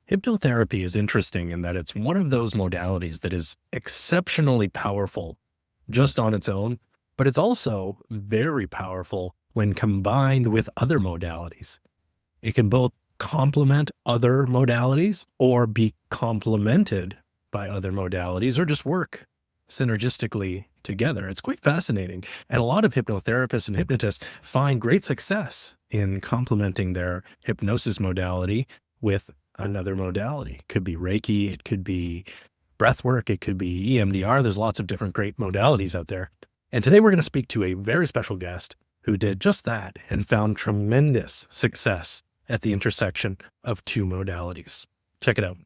Hypnotherapy is interesting in that it's one of those modalities that is exceptionally powerful just on its own, but it's also very powerful when combined with other modalities. It can both complement other modalities or be complemented by other modalities or just work synergistically together. It's quite fascinating. And a lot of hypnotherapists and hypnotists find great success in complementing their hypnosis modality with another modality. It could be Reiki, it could be breath work, it could be EMDR. There's lots of different great modalities out there. And today we're going to speak to a very special guest who did just that and found tremendous success at the intersection of two modalities. Check it out.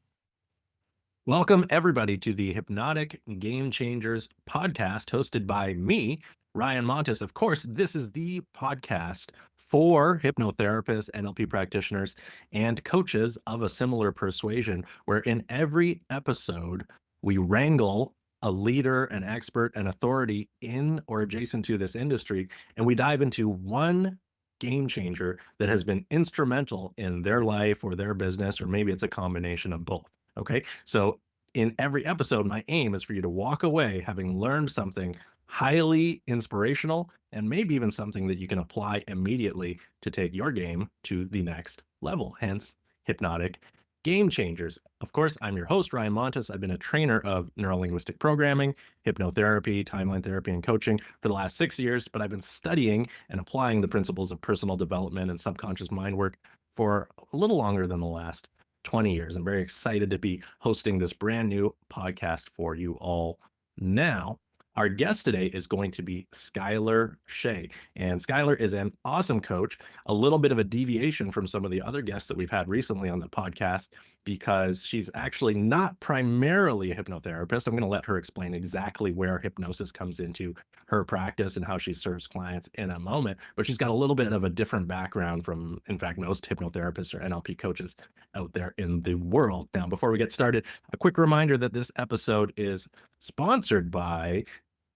Welcome, everybody, to the Hypnotic Game Changers podcast hosted by me, Ryan Montis. Of course, this is the podcast for hypnotherapists, NLP practitioners, and coaches of a similar persuasion, where in every episode, we wrangle a leader, an expert, an authority in or adjacent to this industry, and we dive into one game changer that has been instrumental in their life or their business, or maybe it's a combination of both. Okay. So in every episode, my aim is for you to walk away having learned something highly inspirational and maybe even something that you can apply immediately to take your game to the next level. Hence, Hypnotic Game Changers. Of course, I'm your host, Ryan Montis. I've been a trainer of neurolinguistic programming, hypnotherapy, timeline therapy, and coaching for the last 6 years, but I've been studying and applying the principles of personal development and subconscious mind work for a little longer than the last 20 years. I'm very excited to be hosting this brand new podcast for you all now. Our guest today is going to be Skylar Shay. And Skylar is an awesome coach, a little bit of a deviation from some of the other guests that we've had recently on the podcast, because she's actually not primarily a hypnotherapist. I'm going to let her explain exactly where hypnosis comes into her practice and how she serves clients in a moment. But she's got a little bit of a different background from, in fact, most hypnotherapists or NLP coaches out there in the world. Now, before we get started, a quick reminder that this episode is sponsored by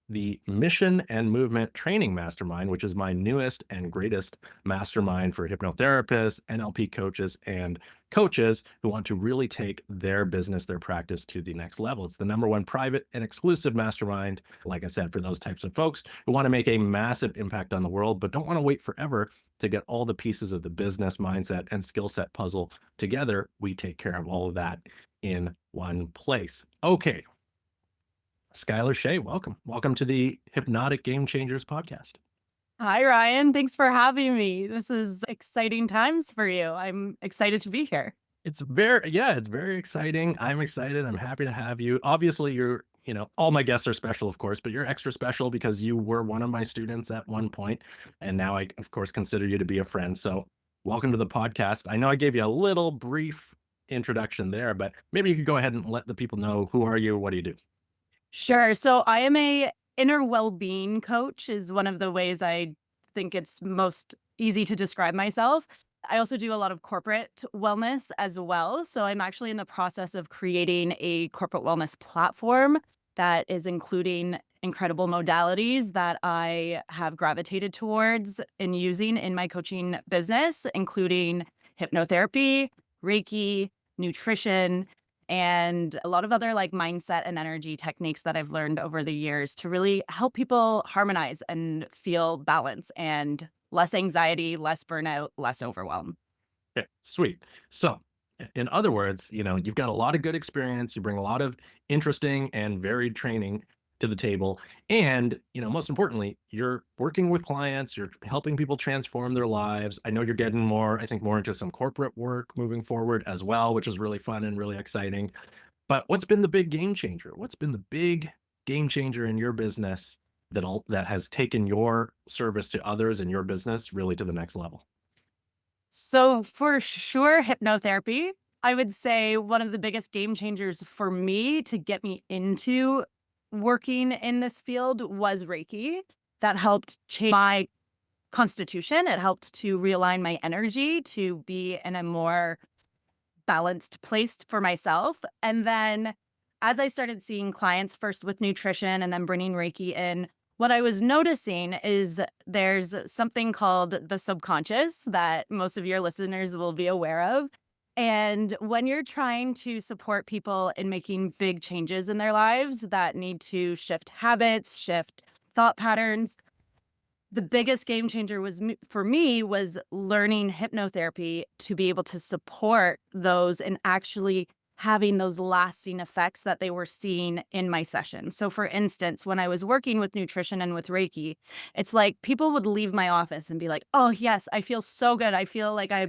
the Mission and Movement Training Mastermind, which is my newest and greatest mastermind for hypnotherapists, NLP coaches, and coaches who want to really take their business, their practice to the next level. It's the #1 private and exclusive mastermind, like I said, for those types of folks who want to make a massive impact on the world, but don't want to wait forever to get all the pieces of the business mindset and skill set puzzle together. We take care of all of that in one place. Okay. Skylar Shay, welcome. Welcome to the Hypnotic Game Changers podcast. Hi, Ryan. Thanks for having me. This is exciting times for you. I'm excited to be here. It's very exciting. I'm excited. I'm happy to have you. Obviously, all my guests are special, of course, but you're extra special because you were one of my students at one point, and now I, of course, consider you to be a friend. So welcome to the podcast. I know I gave you a little brief introduction there, but maybe you could go ahead and let the people know, who are you? What do you do? Sure. So I am a inner well-being coach is one of the ways I think it's most easy to describe myself. I also do a lot of corporate wellness as well. So I'm actually in the process of creating a corporate wellness platform that is including incredible modalities that I have gravitated towards and using in my coaching business, including hypnotherapy, Reiki, nutrition, and a lot of other like mindset and energy techniques that I've learned over the years to really help people harmonize and feel balance and less anxiety, less burnout, less overwhelm. Okay, sweet. So, in other words, you've got a lot of good experience. You bring a lot of interesting and varied training to the table. And, most importantly, you're working with clients, you're helping people transform their lives. I know you're getting more, I think, more into some corporate work moving forward as well, which is really fun and really exciting. But what's been the big game changer? What's been the big game changer in your business that has taken your service to others and your business really to the next level? So for sure, hypnotherapy, I would say one of the biggest game changers for me to get me into working in this field was Reiki. That helped change my constitution. It helped to realign my energy to be in a more balanced place for myself. And then as I started seeing clients first with nutrition and then bringing Reiki in, what I was noticing is there's something called the subconscious that most of your listeners will be aware of. And when you're trying to support people in making big changes in their lives that need to shift habits, shift thought patterns, the biggest game changer for me was learning hypnotherapy to be able to support those and actually having those lasting effects that they were seeing in my sessions. So for instance, when I was working with nutrition and with Reiki, it's like people would leave my office and be like, "Oh, yes, I feel so good. I feel like I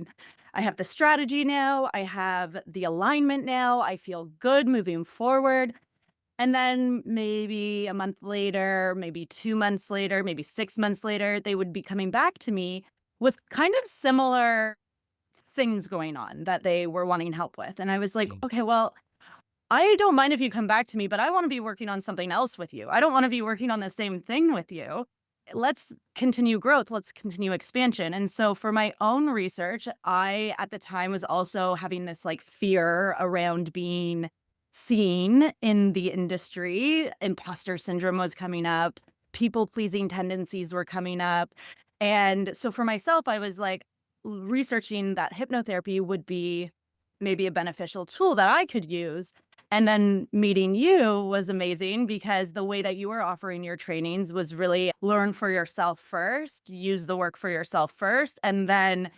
have the strategy now. I have the alignment now. I feel good moving forward." And then maybe a month later, maybe 2 months later, maybe 6 months later, they would be coming back to me with kind of similar things going on that they were wanting help with. And I was like, Mm. "Okay, well, I don't mind if you come back to me, but I wanna be working on something else with you. I don't wanna be working on the same thing with you. Let's continue growth. Let's continue expansion." And so for my own research, I, at the time, was also having this, like, fear around being seen in the industry. Imposter syndrome was coming up. People-pleasing tendencies were coming up. And so for myself, I was, like, researching that hypnotherapy would be maybe a beneficial tool that I could use. And then meeting you was amazing because the way that you were offering your trainings was really learn for yourself first, use the work for yourself first, and then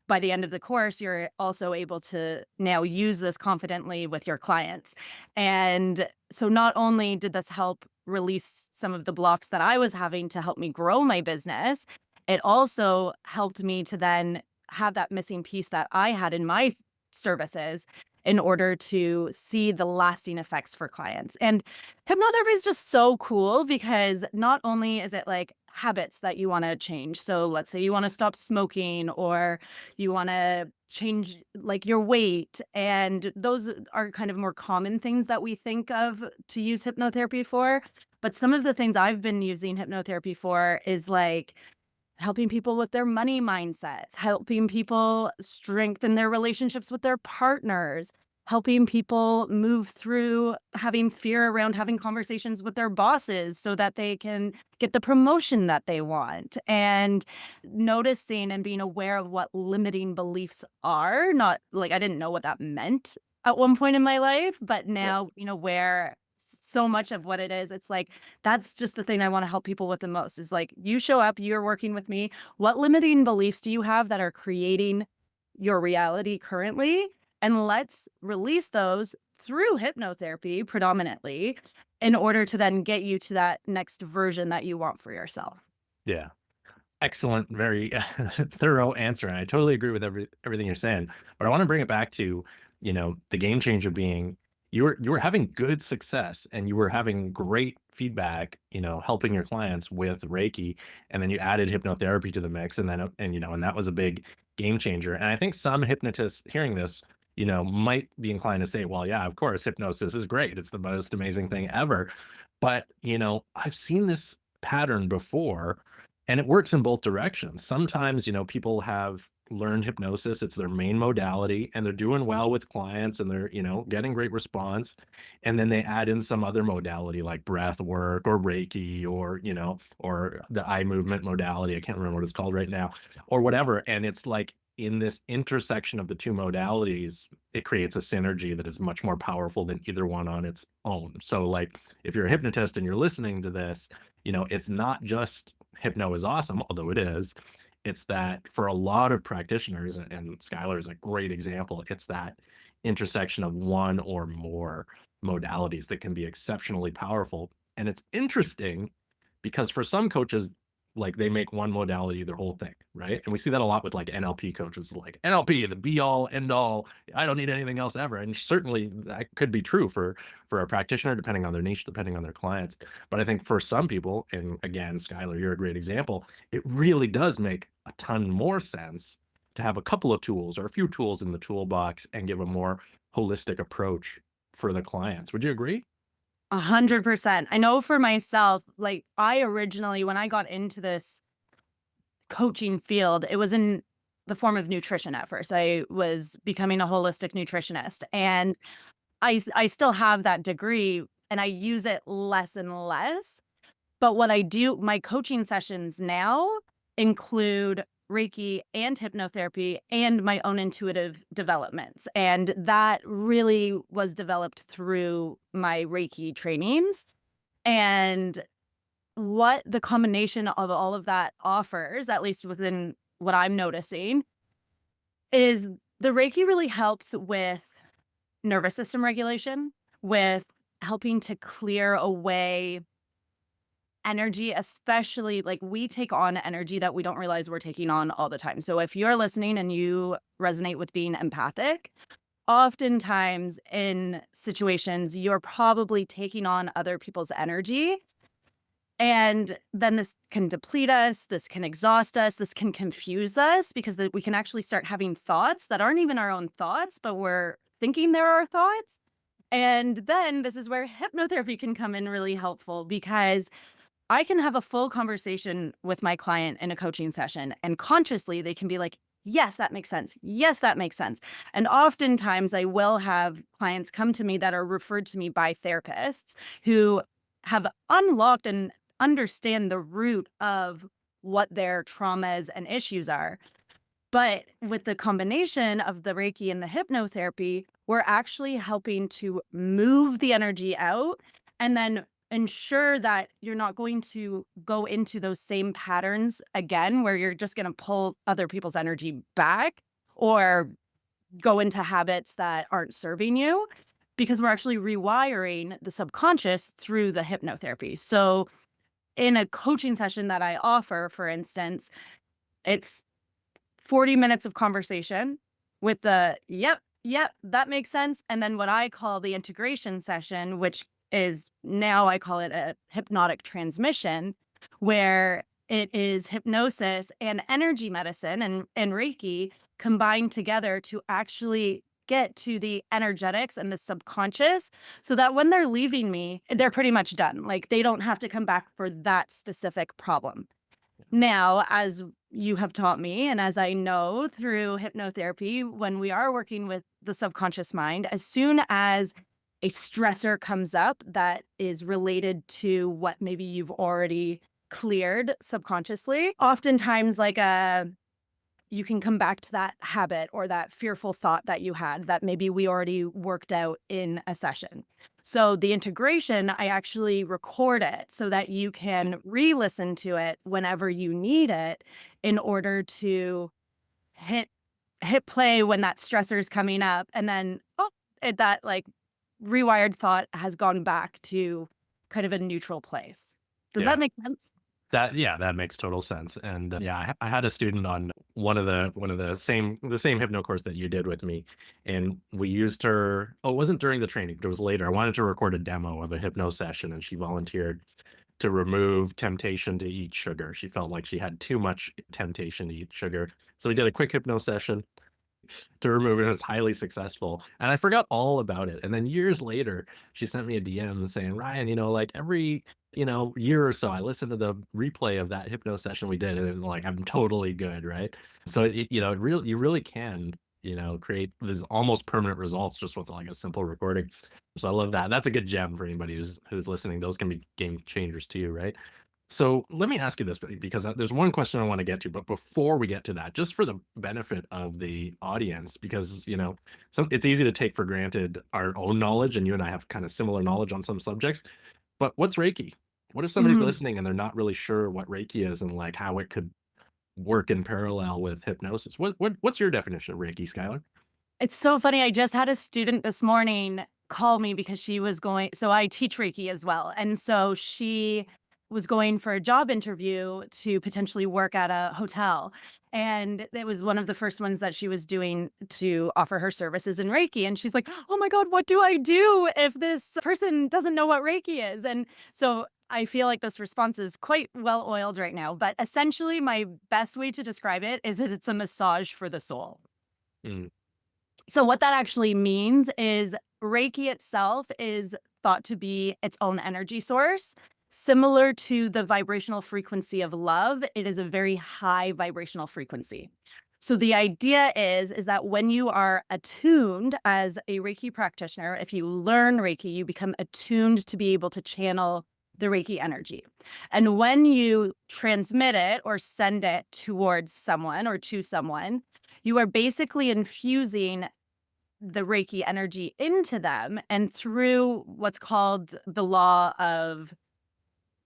by the end of the course, you're also able to now use this confidently with your clients. And so not only did this help release some of the blocks that I was having to help me grow my business, it also helped me to then have that missing piece that I had in my services in order to see the lasting effects for clients. And hypnotherapy is just so cool because not only is it like habits that you want to change. So let's say you want to stop smoking or you want to change like your weight, and those are kind of more common things that we think of to use hypnotherapy for. But some of the things I've been using hypnotherapy for is like helping people with their money mindsets, helping people strengthen their relationships with their partners, helping people move through having fear around having conversations with their bosses so that they can get the promotion that they want, and noticing and being aware of what limiting beliefs are. Not like I didn't know what that meant at one point in my life, but now, where so much of what it is, it's like that's just the thing I wanna help people with the most is, like, you show up, you're working with me. What limiting beliefs do you have that are creating your reality currently? And let's release those through hypnotherapy predominantly in order to then get you to that next version that you want for yourself. Yeah. Excellent, very thorough answer, and I totally agree with everything you're saying. But I want to bring it back to, the game changer being you were having good success and you were having great feedback, helping your clients with Reiki, and then you added hypnotherapy to the mix, and then and that was a big game changer. And I think some hypnotists hearing this, might be inclined to say, well, yeah, of course, hypnosis is great. It's the most amazing thing ever. But, I've seen this pattern before and it works in both directions. Sometimes, people have learned hypnosis, it's their main modality, and they're doing well with clients and they're, getting great response. And then they add in some other modality like breath work or Reiki or, or the eye movement modality. I can't remember what it's called right now or whatever. And it's like in this intersection of the two modalities, it creates a synergy that is much more powerful than either one on its own. So, like, if you're a hypnotist and you're listening to this, it's not just hypno is awesome, although it is. It's that for a lot of practitioners, and Skylar is a great example, it's that intersection of one or more modalities that can be exceptionally powerful. And it's interesting because for some coaches, like they make one modality their whole thing, right? And we see that a lot with like NLP coaches, like NLP, the be all end all. I don't need anything else ever. And certainly that could be true for a practitioner, depending on their niche, depending on their clients. But I think for some people, and again, Skylar, you're a great example, it really does make a ton more sense to have a couple of tools or a few tools in the toolbox and give a more holistic approach for the clients. Would you agree? 100%. I know for myself, like, I originally when I got into this coaching field, it was in the form of nutrition at first. I was becoming a holistic nutritionist, and I still have that degree, and I use it less and less. But what I do my coaching sessions now include Reiki and hypnotherapy and my own intuitive developments. And that really was developed through my Reiki trainings. And what the combination of all of that offers, at least within what I'm noticing, is the Reiki really helps with nervous system regulation, with helping to clear away energy, especially like we take on energy that we don't realize we're taking on all the time. So if you're listening and you resonate with being empathic, oftentimes in situations, you're probably taking on other people's energy. And then this can deplete us, this can exhaust us, this can confuse us because we can actually start having thoughts that aren't even our own thoughts, but we're thinking they're our thoughts. And then this is where hypnotherapy can come in really helpful because I can have a full conversation with my client in a coaching session, and consciously they can be like, yes, that makes sense. Yes, that makes sense. And oftentimes I will have clients come to me that are referred to me by therapists who have unlocked and understand the root of what their traumas and issues are. But with the combination of the Reiki and the hypnotherapy, we're actually helping to move the energy out and then ensure that you're not going to go into those same patterns again, where you're just going to pull other people's energy back or go into habits that aren't serving you, because we're actually rewiring the subconscious through the hypnotherapy. So in a coaching session that I offer, for instance, it's 40 minutes of conversation with the, yep, that makes sense. And then what I call the integration session, which is now I call it a hypnotic transmission, where it is hypnosis and energy medicine and Reiki combined together to actually get to the energetics and the subconscious so that when they're leaving me, they're pretty much done. Like they don't have to come back for that specific problem. Now, as you have taught me, and as I know through hypnotherapy, when we are working with the subconscious mind, as soon as a stressor comes up that is related to what maybe you've already cleared subconsciously, oftentimes you can come back to that habit or that fearful thought that you had that maybe we already worked out in a session. So the integration, I actually record it so that you can re-listen to it whenever you need it in order to hit play when that stressor is coming up. And then, that like rewired thought has gone back to kind of a neutral place. Does Yeah. that make sense? That makes total sense. And I had a student on one of the same hypno course that you did with me, and we used her. Oh, it wasn't during the training; it was later. I wanted to record a demo of a hypno session, and she volunteered to remove temptation to eat sugar. She felt like she had too much temptation to eat sugar, so we did a quick hypno session to remove it. It was highly successful. And I forgot all about it. And then years later, she sent me a DM saying, Ryan, like every, year or so, I listen to the replay of that hypno session we did, and like I'm totally good, right? So you really can, create these almost permanent results just with like a simple recording. So I love that. That's a good gem for anybody who's listening. Those can be game changers too, right? So let me ask you this, because there's one question I want to get to, but before we get to that, just for the benefit of the audience, because it's easy to take for granted our own knowledge, and you and I have kind of similar knowledge on some subjects. But what's Reiki? What if somebody's Mhm. listening and they're not really sure what Reiki is and like how it could work in parallel with hypnosis? What's your definition of Reiki, Skylar? It's so funny. I just had a student this morning call me because she was going, so I teach Reiki as well. And so she was going for a job interview to potentially work at a hotel. And it was one of the first ones that she was doing to offer her services in Reiki. And she's like, oh my God, what do I do if this person doesn't know what Reiki is? And so I feel like this response is quite well oiled right now. But essentially, my best way to describe it is that it's a massage for the soul. Mm, So what that actually means is Reiki itself is thought to be its own energy source. Similar to the vibrational frequency of love, it is a very high vibrational frequency. So the idea is that when you are attuned as a Reiki practitioner, if you learn Reiki, you become attuned to be able to channel the Reiki energy. And when you transmit it or send it towards someone or to someone, you are basically infusing the Reiki energy into them. And through what's called the law of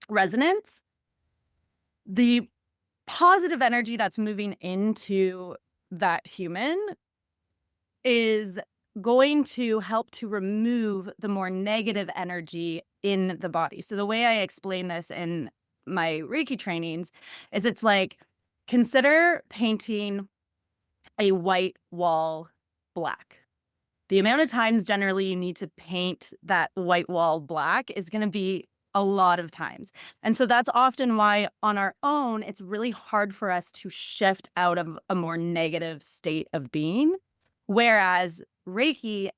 resonance, the positive energy that's moving into that human is going to help to remove the more negative energy in the body. So the way I explain this in my Reiki trainings is it's like, consider painting a white wall black. The amount of times generally you need to paint that white wall black is going to be a lot of times. And so that's often why on our own, it's really hard for us to shift out of a more negative state of being. Whereas Reiki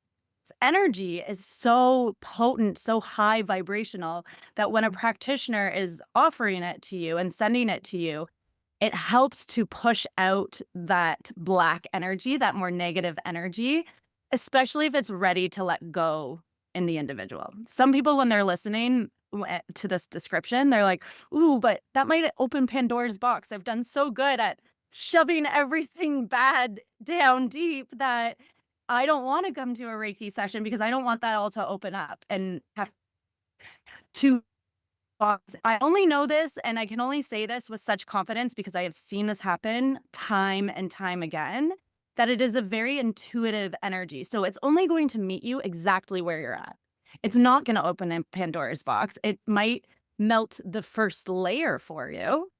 energy is so potent, so high vibrational that when a practitioner is offering it to you and sending it to you, it helps to push out that black energy, that more negative energy, especially if it's ready to let go in the individual. Some people, when they're listening to this description, they're like, ooh, but that might open Pandora's box. I've done so good at shoving everything bad down deep that I don't want to come to a Reiki session because I don't want that all to open up and have to. I only know this, and I can only say this with such confidence because I have seen this happen time and time again, that it is a very intuitive energy. So it's only going to meet you exactly where you're at. It's not going to open a Pandora's box. It might melt the first layer for you,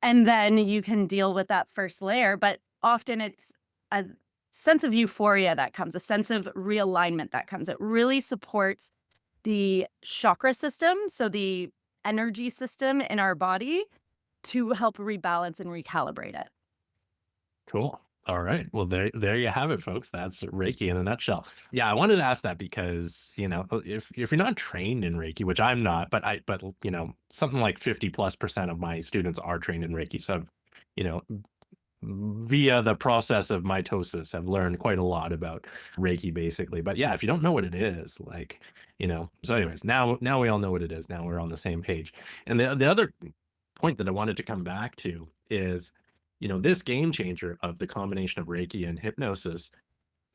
and then you can deal with that first layer. But often it's a sense of euphoria that comes, a sense of realignment that comes. It really supports the chakra system, so the energy system in our body, to help rebalance and recalibrate it. Cool. All right. Well, there you have it, folks. That's Reiki in a nutshell. Yeah, I wanted to ask that because, if you're not trained in Reiki, which I'm not, but something like 50+% of my students are trained in Reiki. So, I've, you know, via the process of mitosis, I've learned quite a lot about Reiki, basically. But yeah, if you don't know what it is, so anyways, now we all know what it is. Now we're on the same page. And the other point that I wanted to come back to is, this game changer of the combination of Reiki and hypnosis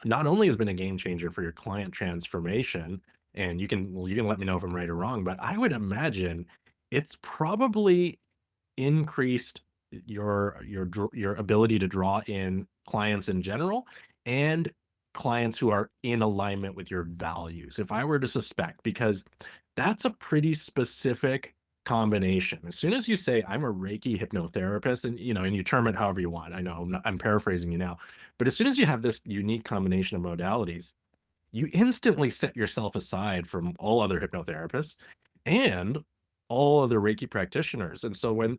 not only has been a game changer for your client transformation, and you can let me know if I'm right or wrong, but I would imagine it's probably increased your ability to draw in clients in general and clients who are in alignment with your values, if I were to suspect, because that's a pretty specific combination. As soon as you say I'm a Reiki hypnotherapist, and you term it however you want, I know I'm paraphrasing you now, but as soon as you have this unique combination of modalities, you instantly set yourself aside from all other hypnotherapists and all other Reiki practitioners. And so when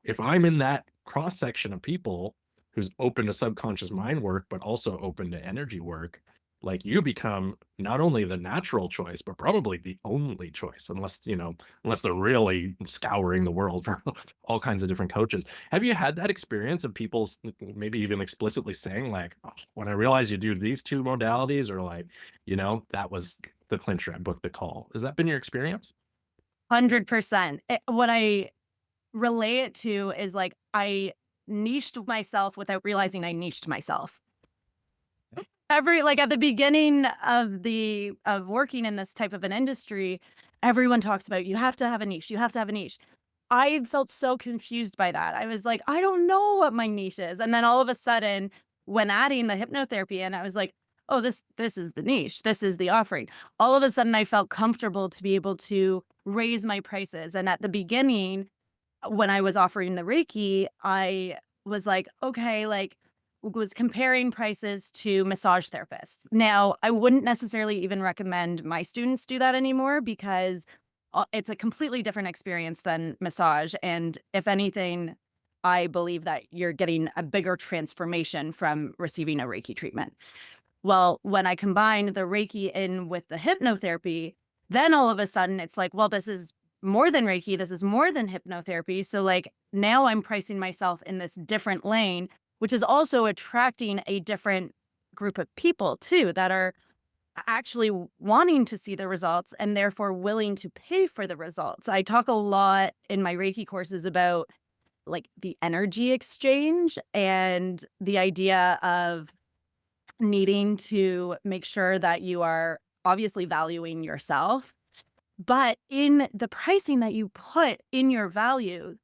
if I'm in that cross section of people who's open to subconscious mind work, but also open to energy work, like, you become not only the natural choice, but probably the only choice, unless they're really scouring the world for all kinds of different coaches. Have you had that experience of people maybe even explicitly saying, like, "Oh, when I realized you do these two modalities," or like, that was the clincher, I booked the call. Has that been your experience? 100%. What I relate it to is like I niched myself without realizing I niched myself. At the beginning of working in this type of an industry, everyone talks about you have to have a niche, you have to have a niche. I felt so confused by that. I was like, I don't know what my niche is. And then all of a sudden, when adding the hypnotherapy in, I was like, oh, this is the niche. This is the offering. All of a sudden I felt comfortable to be able to raise my prices. And at the beginning, when I was offering the Reiki, I was like, okay, was comparing prices to massage therapists. Now, I wouldn't necessarily even recommend my students do that anymore because it's a completely different experience than massage. And if anything, I believe that you're getting a bigger transformation from receiving a Reiki treatment. Well, when I combine the Reiki in with the hypnotherapy, then all of a sudden it's like, well, this is more than Reiki. This is more than hypnotherapy. So now I'm pricing myself in this different lane, which is also attracting a different group of people too, that are actually wanting to see the results and therefore willing to pay for the results. I talk a lot in my Reiki courses about like the energy exchange and the idea of needing to make sure that you are obviously valuing yourself, but in the pricing that you put in your value,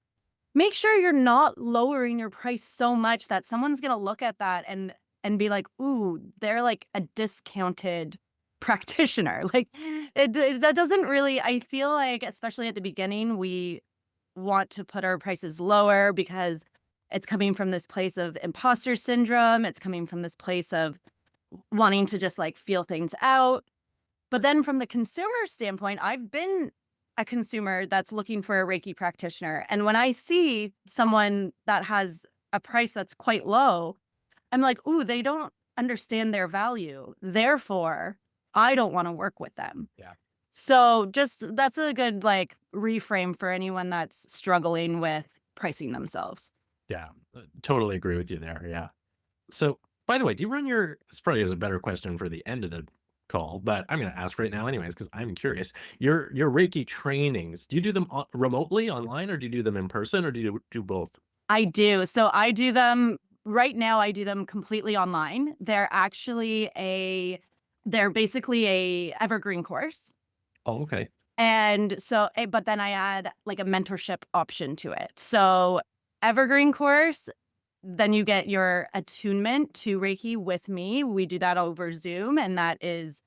make sure you're not lowering your price so much that someone's going to look at that and be like, "Ooh, they're like a discounted practitioner." Like that doesn't really, I feel like especially at the beginning we want to put our prices lower because it's coming from this place of imposter syndrome, it's coming from this place of wanting to just like feel things out. But then from the consumer standpoint, I've been a consumer that's looking for a Reiki practitioner. And when I see someone that has a price that's quite low, I'm like, ooh, they don't understand their value. Therefore, I don't want to work with them. Yeah. So just that's a good like reframe for anyone that's struggling with pricing themselves. Yeah. Totally agree with you there. Yeah. So, by the way, do you run this probably is a better question for the end of the call, but I'm going to ask right now anyways, because I'm curious. Your Reiki trainings, do you do them remotely online or do you do them in person or do you do both? I do. So I do them right now, I do them completely online. They're basically a evergreen course. Oh, okay. And so, but then I add like a mentorship option to it. So evergreen course, then you get your attunement to Reiki with me. We do that over Zoom, and that is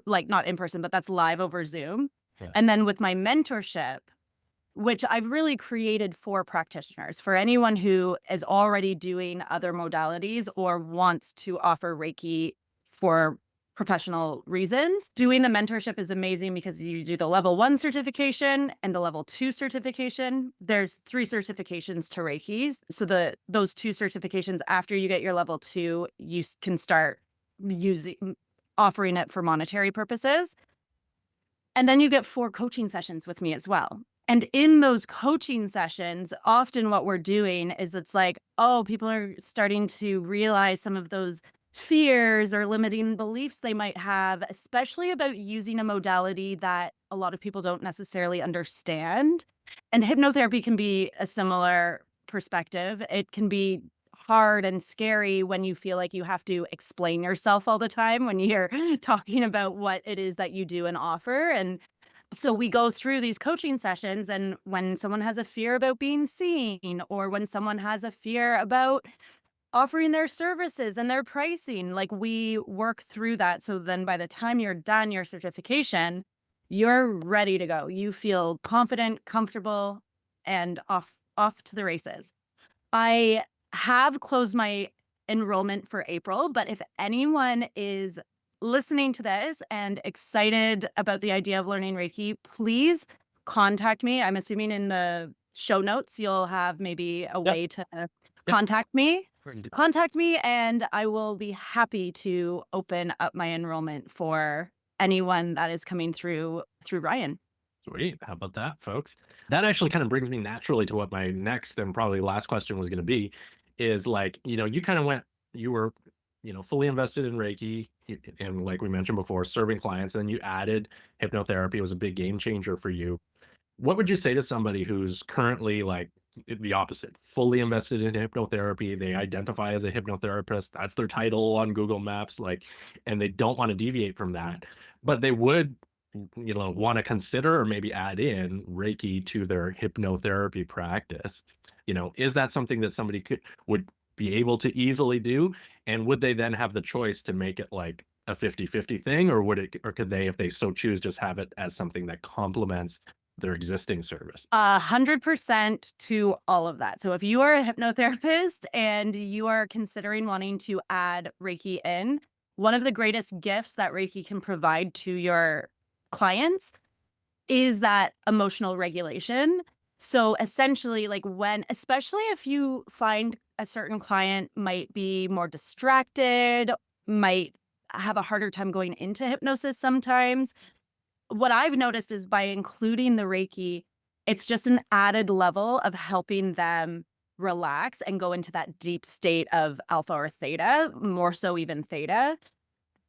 like not in person, but that's live over Zoom. Yeah. And then with my mentorship, which I've really created for practitioners, for anyone who is already doing other modalities or wants to offer Reiki for professional reasons. Doing the mentorship is amazing because you do the level 1 certification and the level 2 certification. There's 3 certifications to Reiki. So those 2 certifications, after you get your level 2, you can start offering it for monetary purposes. And then you get 4 coaching sessions with me as well. And in those coaching sessions, often what we're doing is it's like, oh, people are starting to realize some of those fears or limiting beliefs they might have, especially about using a modality that a lot of people don't necessarily understand. And hypnotherapy can be a similar perspective. It can be hard and scary when you feel like you have to explain yourself all the time when you're talking about what it is that you do and offer. And so we go through these coaching sessions, and when someone has a fear about being seen, or when someone has a fear about offering their services and their pricing, like we work through that. So then by the time you're done your certification, you're ready to go. You feel confident, comfortable, and off to the races. I have closed my enrollment for April, but if anyone is listening to this and excited about the idea of learning Reiki, please contact me. I'm assuming in the show notes, you'll have maybe a Yep. way to Yep. contact me. Great. Contact me, and I will be happy to open up my enrollment for anyone that is coming through Ryan. Sweet. How about that, folks? That actually kind of brings me naturally to what my next and probably last question was going to be is like, you kind of you were, fully invested in Reiki and like we mentioned before, serving clients, and then you added hypnotherapy was a big game changer for you. What would you say to somebody who's currently like the opposite, fully invested in hypnotherapy? They identify as a hypnotherapist. That's their title on Google Maps, like, and they don't want to deviate from that, but they would, want to consider or maybe add in Reiki to their hypnotherapy practice. Is that something that somebody would be able to easily do? And would they then have the choice to make it like a 50-50 thing, or could they, if they so choose, just have it as something that complements their existing service? 100% to all of that. So if you are a hypnotherapist and you are considering wanting to add Reiki in, one of the greatest gifts that Reiki can provide to your clients is that emotional regulation. So essentially, like especially if you find a certain client might be more distracted, might have a harder time going into hypnosis sometimes, what I've noticed is by including the Reiki, it's just an added level of helping them relax and go into that deep state of alpha or theta, more so even theta.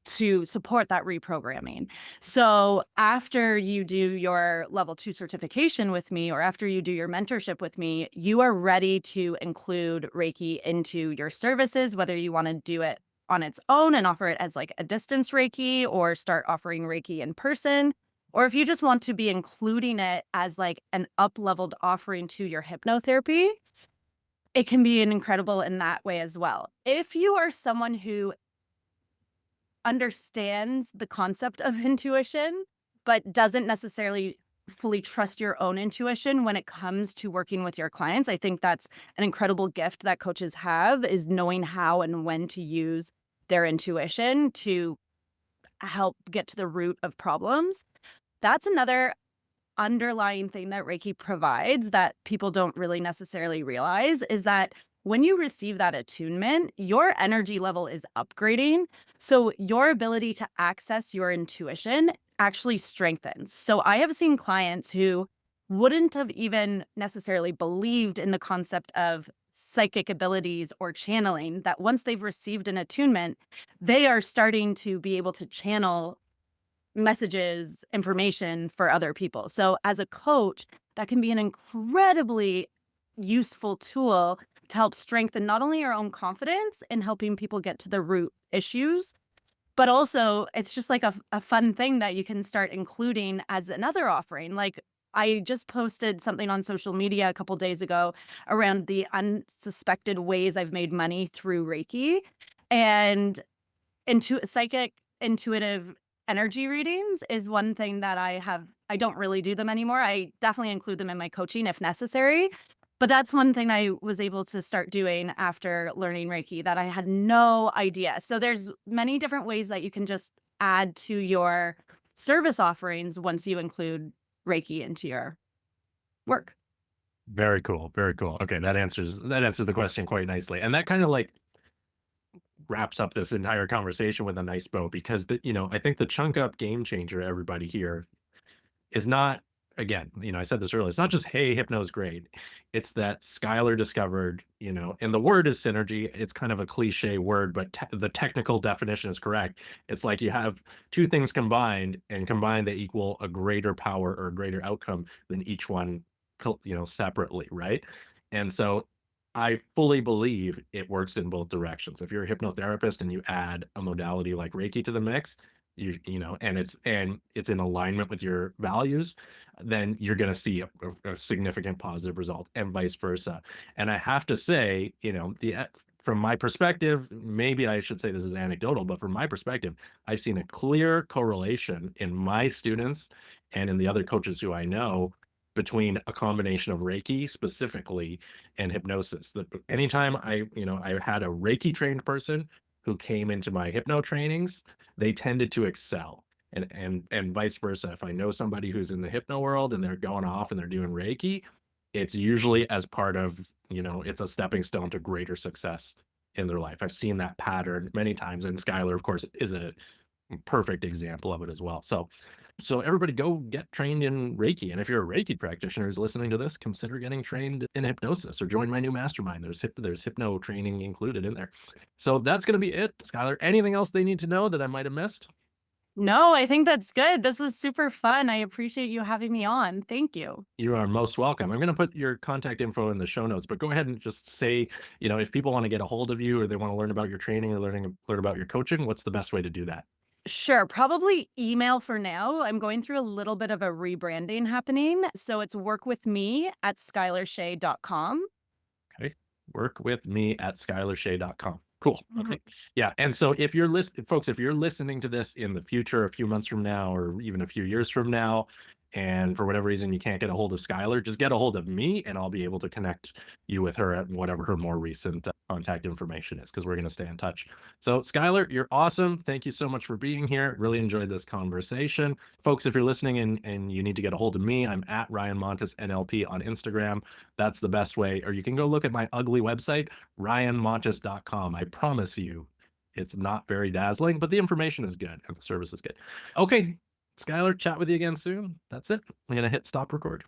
to support that reprogramming. So after you do your level 2 certification with me, or after you do your mentorship with me, you are ready to include Reiki into your services, whether you want to do it on its own and offer it as like a distance Reiki, or start offering Reiki in person, or if you just want to be including it as like an up-leveled offering to your hypnotherapy, it can be an incredible in that way as well. If you are someone who understands the concept of intuition, but doesn't necessarily fully trust your own intuition when it comes to working with your clients, I think that's an incredible gift that coaches have, is knowing how and when to use their intuition to help get to the root of problems. That's another underlying thing that Reiki provides that people don't really necessarily realize, is that when you receive that attunement, your energy level is upgrading. So your ability to access your intuition actually strengthens. So I have seen clients who wouldn't have even necessarily believed in the concept of psychic abilities or channeling, that once they've received an attunement, they are starting to be able to channel messages, information for other people. So as a coach, that can be an incredibly useful tool to help strengthen not only your own confidence in helping people get to the root issues, but also it's just like a fun thing that you can start including as another offering. Like, I just posted something on social media a couple days ago around the unsuspected ways I've made money through Reiki, and psychic intuitive energy readings is one thing that I don't really do them anymore. I definitely include them in my coaching if necessary, but that's one thing I was able to start doing after learning Reiki that I had no idea. So there's many different ways that you can just add to your service offerings once you include Reiki into your work. Very cool. Very cool. Okay, that answers the question quite nicely. And that kind of like wraps up this entire conversation with a nice bow, because I think the chunk up game changer, everybody here, is not, again, I said this earlier, it's not just, hey, hypno is great. It's that Skylar discovered, and the word is synergy. It's kind of a cliche word, but the technical definition is correct. It's like you have two things combined, and combined they equal a greater power or a greater outcome than each one, separately, right? And so I fully believe it works in both directions. If you're a hypnotherapist and you add a modality like Reiki to the mix, and it's in alignment with your values, then you're going to see a significant positive result, and vice versa. And I have to say, from my perspective, maybe I should say this is anecdotal, but from my perspective, I've seen a clear correlation in my students and in the other coaches who I know between a combination of Reiki specifically and hypnosis. That anytime I had a Reiki trained person who came into my hypno trainings, they tended to excel. And vice versa. If I know somebody who's in the hypno world and they're going off and they're doing Reiki, it's usually as part of, it's a stepping stone to greater success in their life. I've seen that pattern many times, and Skylar, of course, is a perfect example of it as well. So everybody go get trained in Reiki. And if you're a Reiki practitioner who's listening to this, consider getting trained in hypnosis or join my new mastermind. There's hypno training included in there. So that's going to be it. Skylar, anything else they need to know that I might have missed? No, I think that's good. This was super fun. I appreciate you having me on. Thank you. You are most welcome. I'm going to put your contact info in the show notes, but go ahead and just say, if people want to get a hold of you or they want to learn about your training or learn about your coaching, what's the best way to do that? Sure, probably email for now. I'm going through a little bit of a rebranding happening. So it's workwithme@skylarshay.com. Okay. Work with me at skylarshay.com. Cool. Mhm. Okay. Yeah. And so folks, if you're listening to this in the future, a few months from now, or even a few years from now, and for whatever reason you can't get a hold of Skylar, just get a hold of me and I'll be able to connect you with her at whatever her more recent contact information is, because we're going to stay in touch. So Skylar, you're awesome. Thank you so much for being here. Really enjoyed this conversation. Folks, if you're listening and you need to get a hold of me, I'm at Ryan Montis NLP on Instagram. That's the best way. Or you can go look at my ugly website, ryanmontis.com. I promise you, it's not very dazzling, but the information is good and the service is good. Okay, Skylar, chat with you again soon. That's it. I'm going to hit stop record.